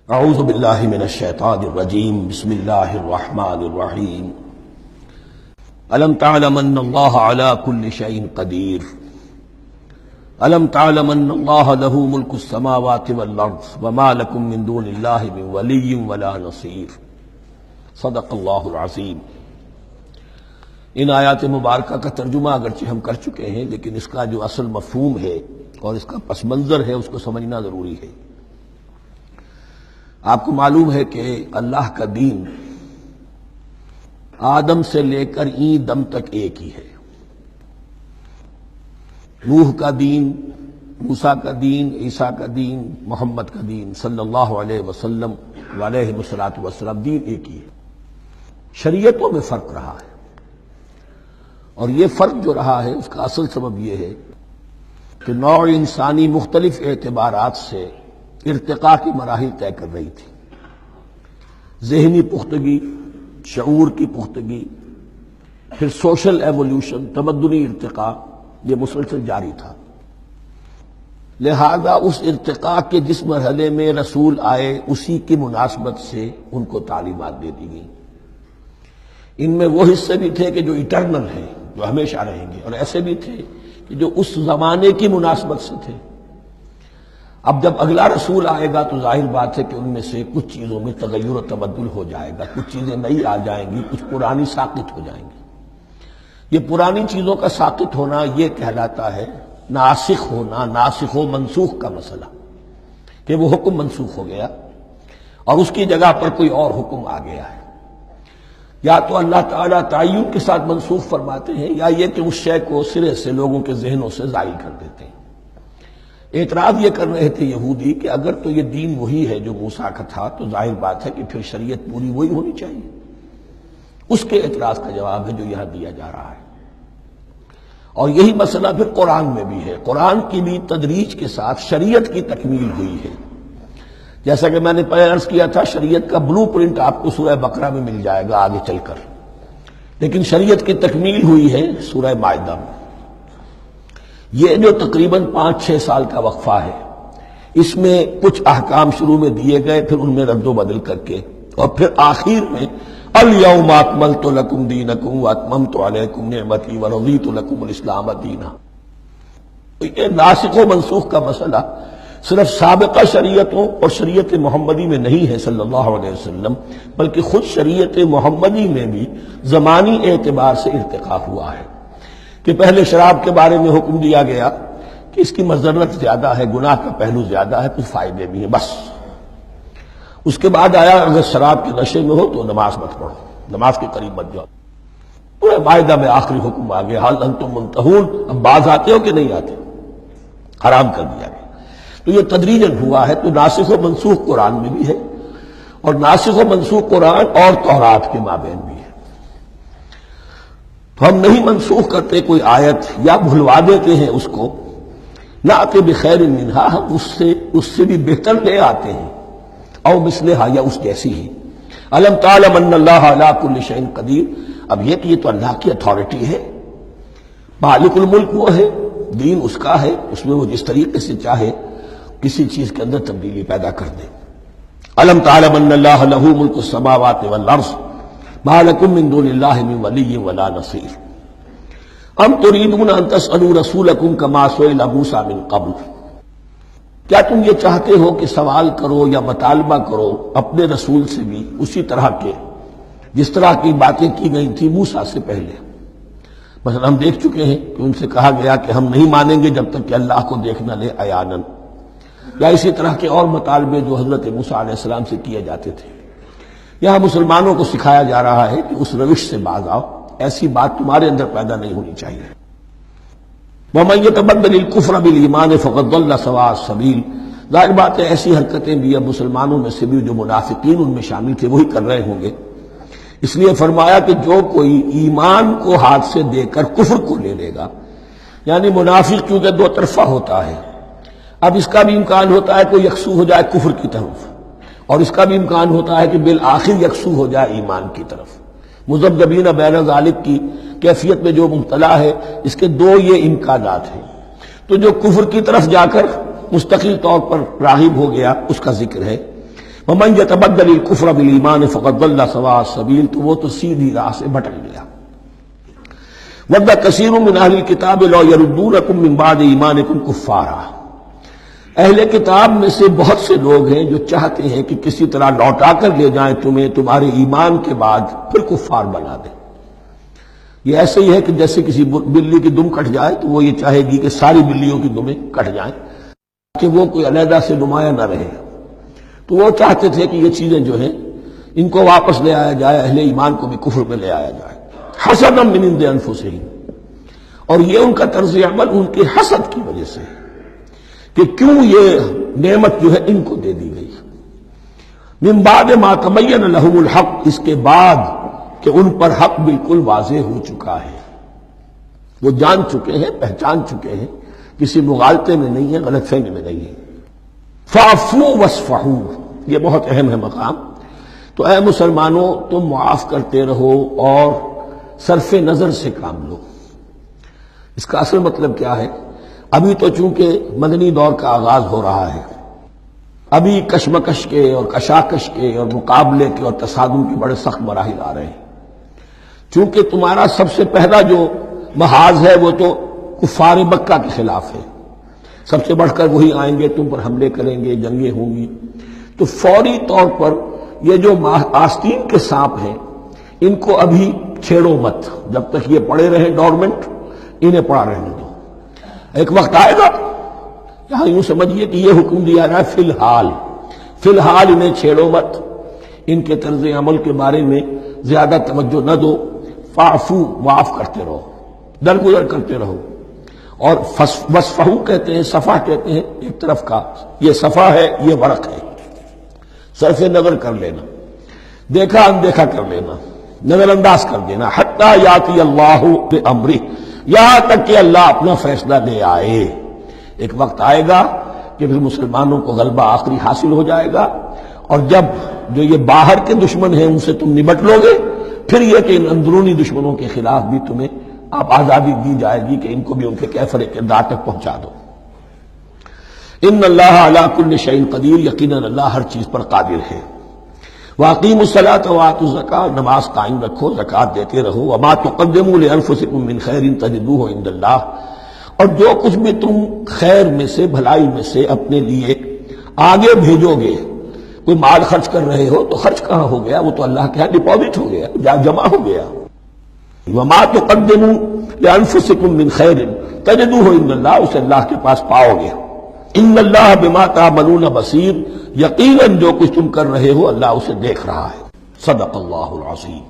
اعوذ باللہ من الشیطان الرجیم بسم اللہ الرحمن الرحیم الم تعلم ان اللہ علی کل شیء قدیر الم تعلم ان اللہ له ملک السماوات والارض وما لکم من دون اللہ من ولی ولا نصیر صدق اللہ العظیم۔ ان آیات مبارکہ کا ترجمہ اگرچہ ہم کر چکے ہیں، لیکن اس کا جو اصل مفہوم ہے اور اس کا پس منظر ہے اس کو سمجھنا ضروری ہے۔ آپ کو معلوم ہے کہ اللہ کا دین آدم سے لے کر این دم تک ایک ہی ہے۔ نوح کا دین، موسیٰ کا دین، عیسیٰ کا دین، محمد کا دین صلی اللہ علیہ وسلم علیہ الصلوۃ والسلام، دین ایک ہی ہے۔ شریعتوں میں فرق رہا ہے، اور یہ فرق جو رہا ہے اس کا اصل سبب یہ ہے کہ نوع انسانی مختلف اعتبارات سے ارتقاء کی مراحل طے کر رہی تھی۔ ذہنی پختگی، شعور کی پختگی، پھر سوشل ایولیوشن، تمدنی ارتقاء، یہ مسلسل جاری تھا۔ لہذا اس ارتقاء کے جس مرحلے میں رسول آئے اسی کی مناسبت سے ان کو تعلیمات دے دی گئیں۔ ان میں وہ حصے بھی تھے کہ جو ایٹرنل ہیں، جو ہمیشہ رہیں گے، اور ایسے بھی تھے کہ جو اس زمانے کی مناسبت سے تھے۔ اب جب اگلا رسول آئے گا تو ظاہر بات ہے کہ ان میں سے کچھ چیزوں میں تغیر و تبدل ہو جائے گا، کچھ چیزیں نئی آ جائیں گی، کچھ پرانی ساقط ہو جائیں گی۔ یہ پرانی چیزوں کا ساقط ہونا یہ کہلاتا ہے ناسخ ہونا، ناسخ و منسوخ کا مسئلہ، کہ وہ حکم منسوخ ہو گیا اور اس کی جگہ پر کوئی اور حکم آ گیا ہے۔ یا تو اللہ تعالیٰ تعین کے ساتھ منسوخ فرماتے ہیں، یا یہ کہ اس شے کو سرے سے لوگوں کے ذہنوں سے زائل کر دیتے ہیں۔ اعتراض یہ کر رہے تھے یہودی کہ اگر تو یہ دین وہی ہے جو موسیٰ کا تھا تو ظاہر بات ہے کہ پھر شریعت پوری وہی ہونی چاہیے۔ اس کے اعتراض کا جواب ہے جو یہاں دیا جا رہا ہے، اور یہی مسئلہ پھر قرآن میں بھی ہے۔ قرآن کی بھی تدریج کے ساتھ شریعت کی تکمیل ہوئی ہے۔ جیسا کہ میں نے پہلے عرض کیا تھا، شریعت کا بلو پرنٹ آپ کو سورہ بقرہ میں مل جائے گا آگے چل کر، لیکن شریعت کی تکمیل ہوئی ہے سورہ مائدہ میں۔ یہ جو تقریباً 5-6 سال کا وقفہ ہے، اس میں کچھ احکام شروع میں دیے گئے، پھر ان میں رد و بدل کر کے، اور پھر آخر میں الیوم اکملت لکم دینکم واتممت علیکم نعمتی ورضیت لکم الاسلام دینا۔ یہ ناسخ و منسوخ کا مسئلہ صرف سابقہ شریعتوں اور شریعت محمدی میں نہیں ہے صلی اللہ علیہ وسلم، بلکہ خود شریعت محمدی میں بھی زمانی اعتبار سے ارتقاء ہوا ہے۔ کہ پہلے شراب کے بارے میں حکم دیا گیا کہ اس کی مضرت زیادہ ہے، گناہ کا پہلو زیادہ ہے، کچھ فائدے بھی ہیں، بس۔ اس کے بعد آیا اگر شراب کے نشے میں ہو تو نماز مت پڑھو، نماز کے قریب مت جاؤ۔ پورے معاہدہ میں آخری حکم آ گیا، حل انتم منتہون، اب باز آتے ہو کہ نہیں آتے، حرام کر دیا گیا۔ تو یہ تدریجاً ہوا ہے۔ تو ناسخ و منسوخ قرآن میں بھی ہے، اور ناسخ و منسوخ قرآن اور تورات کے مابین بھی ہے۔ تو ہم نہیں منسوخ کرتے کوئی آیت یا بھلوا دیتے ہیں اس کو، نأتی بخیر منہا، ہم اس سے بھی بہتر لے آتے ہیں، او مثلہا، یا اس جیسی ہی۔ الم تعلم ان اللہ علی کل شیء قدیر، اب یہ کہ یہ تو اللہ کی اتھارٹی ہے، مالک الملک وہ ہے، دین اس کا ہے، اس میں وہ جس طریقے سے چاہے کسی چیز کے اندر تبدیلی پیدا کر دے۔ الم تعلم ان اللہ لہ ملک السماوات والارض ما لکم من دون اللہ من ولی ولا نصیر ام تریدون ان تسألوا رسولکم کما سئل موسیٰ من قبل، کیا تم یہ چاہتے ہو کہ سوال کرو یا مطالبہ کرو اپنے رسول سے بھی اسی طرح کے جس طرح کی باتیں کی گئی تھی موسیٰ سے پہلے؟ مثلا ہم دیکھ چکے ہیں کہ ان سے کہا گیا کہ ہم نہیں مانیں گے جب تک کہ اللہ کو دیکھ نہ لے عیاناً، یا اسی طرح کے اور مطالبے جو حضرت موسیٰ علیہ السلام سے کیے جاتے تھے۔ یہاں مسلمانوں کو سکھایا جا رہا ہے کہ اس روش سے باز آؤ، ایسی بات تمہارے اندر پیدا نہیں ہونی چاہیے۔ وَمَن يَتَبَدَّلِ الْكُفْرَ بِالْإِيمَانِ فَقَدْ ضَلَّ سَوَاءَ السَّبِيلِ، ظاہر بات ہے ایسی حرکتیں بھی اب مسلمانوں میں سے بھی جو منافقین ان میں شامل تھے وہی کر رہے ہوں گے۔ اس لیے فرمایا کہ جو کوئی ایمان کو ہاتھ سے دے کر کفر کو لے لے گا، یعنی منافق کیونکہ دو طرفہ ہوتا ہے، اب اس کا بھی امکان ہوتا ہے کوئی یکسو ہو جائے کفر کی طرف، اور اس کا بھی امکان ہوتا ہے کہ بالآخر یکسو ہو جائے ایمان کی طرف۔ مذبذبین بین ذالک کی کیفیت میں جو مبتلا ہے، اس کے دو یہ امکانات ہیں۔ تو جو کفر کی طرف جا کر مستقل طور پر راغب ہو گیا اس کا ذکر ہے، ومن يتبدل الكفر بالایمان فقد ضل سواء السبیل، تو وہ تو سیدھی راہ سے بھٹک گیا۔ ود کثیر من اہل الکتاب لو یردونکم من بعد ایمانکم کفارا، اہل کتاب میں سے بہت سے لوگ ہیں جو چاہتے ہیں کہ کسی طرح لوٹا کر لے جائیں تمہیں تمہارے ایمان کے بعد پھر کفار بنا دیں۔ یہ ایسے ہی ہے کہ جیسے کسی بلی کی دم کٹ جائے تو وہ یہ چاہے گی کہ ساری بلیوں کی دمیں کٹ جائیں کہ وہ کوئی علیحدہ سے نمایاں نہ رہے۔ تو وہ چاہتے تھے کہ یہ چیزیں جو ہیں ان کو واپس لے آیا جائے، اہل ایمان کو بھی کفر میں لے آیا جائے، حسدا من عند انفسہم، اور یہ ان کا طرز عمل ان کے حسد کی وجہ سے کہ کیوں یہ نعمت جو ہے ان کو دے دی گئی۔ من بعد ما تبین لہم الحق، اس کے بعد کہ ان پر حق بالکل واضح ہو چکا ہے، وہ جان چکے ہیں، پہچان چکے ہیں، کسی مغالطے میں نہیں ہے، غلط فہمی میں نہیں ہے۔ فاعفوا واصفحوا، یہ بہت اہم ہے مقام۔ تو اے مسلمانوں، تم معاف کرتے رہو اور صرف نظر سے کام لو۔ اس کا اصل مطلب کیا ہے؟ ابھی تو چونکہ مدنی دور کا آغاز ہو رہا ہے، ابھی کشمکش کے اور کشاکش کے اور مقابلے کے اور تصادم کے بڑے سخت مراحل آ رہے ہیں۔ چونکہ تمہارا سب سے پہلا جو محاذ ہے وہ تو کفار مکہ کے خلاف ہے، سب سے بڑھ کر وہی آئیں گے، تم پر حملے کریں گے، جنگیں ہوں گی۔ تو فوری طور پر یہ جو آستین کے سانپ ہیں ان کو ابھی چھیڑو مت، جب تک یہ پڑے رہیں ڈورمنٹ، انہیں پڑا رہنے دو۔ ایک وقت آئے گا، یہاں یوں سمجھیے کہ یہ حکم دیا رہا ہے فی الحال انہیں چھیڑو مت، ان کے طرز عمل کے بارے میں زیادہ توجہ نہ دو، فاعفو، معاف کرتے رہو، درگزر کرتے رہو۔ اور وصفحو کہتے ہیں، صفح کہتے ہیں ایک طرف کا، یہ صفح ہے، یہ ورق ہے، صرف نظر کر لینا، دیکھا اندیکھا کر لینا، نظر انداز کر دینا، حتی یاتی اللہ بامرہ، یہاں تک کہ اللہ اپنا فیصلہ لے آئے۔ ایک وقت آئے گا کہ پھر مسلمانوں کو غلبہ آخری حاصل ہو جائے گا، اور جب جو یہ باہر کے دشمن ہیں ان سے تم نمٹ لو گے، پھر یہ کہ ان اندرونی دشمنوں کے خلاف بھی تمہیں اب آزادی دی جائے گی کہ ان کو بھی ان کے کیفر کردار تک پہنچا دو۔ ان اللہ علی کل شیء قدیر، یقیناً اللہ ہر چیز پر قادر ہے۔ واقیموا الصلاۃ وآتوا الزکاۃ، نماز قائم رکھو، زکوٰۃ دیتے رہو۔ وما تقدموا لانفسکم من خیر تجدوہ عند اللہ، اور جو کچھ بھی تم خیر میں سے، بھلائی میں سے اپنے لیے آگے بھیجو گے، کوئی مال خرچ کر رہے ہو تو خرچ کہاں ہو گیا؟ وہ تو اللہ کے ہاں ڈپازٹ ہو گیا، جمع ہو گیا۔ وما تقدموا لانفسکم من خیر تجدوہ عند اللہ، اسے اللہ کے پاس پاؤ گے۔ ان اللہ بما تعملون بصیر، یقیناً جو کچھ تم کر رہے ہو اللہ اسے دیکھ رہا ہے۔ صدق اللہ العظیم۔